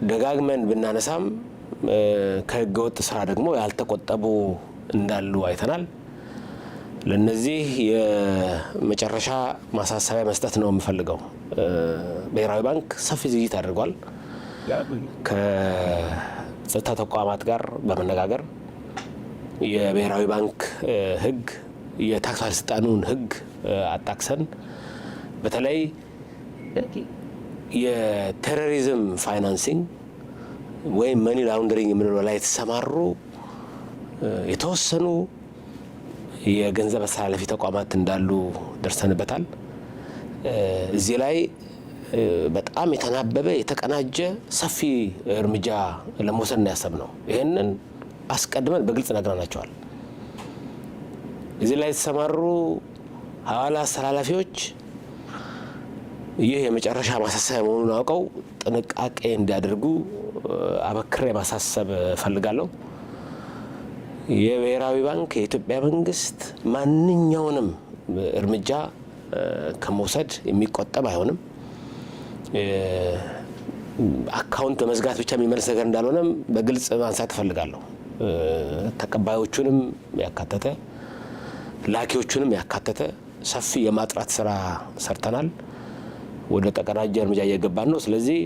ደጋግመን ብናነሳም ከህገወጥ ስራ ደግሞ ያልተቆጠቡ እንዳሉ አይተናል። ለነዚህ የመጨረሻ ማሳሰቢያ መስጠት ነው የምፈልገው። ብሔራዊ ባንክ ሰፊ ዝግጅት አድርጓል። ከጸጥታ ተቋማት ጋር በመነጋገር የብሔራዊ ባንክ ህግ የታክስ ባለስልጣኑን ህግ አጣክሰን በተለይ የቴሮሪዝም ፋይናንሲንግ ወይም መኒ ላውንደሪንግ የምንለው ላይ የተሰማሩ የተወሰኑ የገንዘብ አስተላላፊ ተቋማት እንዳሉ ደርሰንበታል። እዚህ ላይ በጣም የተናበበ የተቀናጀ ሰፊ እርምጃ ለመውሰድ ነው ያሰብነው። ይሄንን አስቀድመን በግልጽ ነግረናቸዋል። እዚህ ላይ የተሰማሩ ሐዋላ አስተላላፊዎች ይህ የመጨረሻ ማሳሰቢያ መሆኑን አውቀው ጥንቃቄ እንዲያደርጉ አበክሬ ማሳሰብ ፈልጋለሁ። የብሔራዊ ባንክ የኢትዮጵያ መንግስት ማንኛውንም እርምጃ ከመውሰድ የሚቆጠብ አይሆንም። አካውንት በመዝጋት ብቻ የሚመለስ ነገር እንዳልሆነም በግልጽ ማንሳት ፈልጋለሁ። ተቀባዮቹንም ያካተተ ላኪዎቹንም ያካተተ ሰፊ የማጥራት ስራ ሰርተናል። ወደ ተቀናጀ እርምጃ እየገባን ነው። ስለዚህ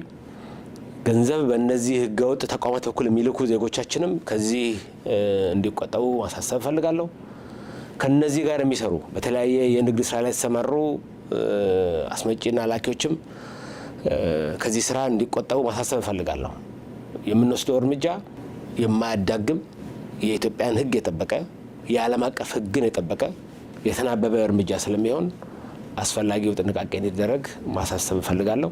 ገንዘብ በእነዚህ ህገወጥ ተቋማት በኩል የሚልኩ ዜጎቻችንም ከዚህ እንዲቆጠቡ ማሳሰብ ፈልጋለሁ። ከነዚህ ጋር የሚሰሩ በተለያየ የንግድ ስራ ላይ የተሰማሩ አስመጪና ላኪዎችም ከዚህ ስራ እንዲቆጠቡ ማሳሰብ ፈልጋለሁ። የምንወስደው እርምጃ የማያዳግም የኢትዮጵያን ህግ የጠበቀ የዓለም አቀፍ ህግን የጠበቀ የተናበበ እርምጃ ስለሚሆን አስፈላጊው ጥንቃቄ እንዲደረግ ማሳሰብ ፈልጋለሁ።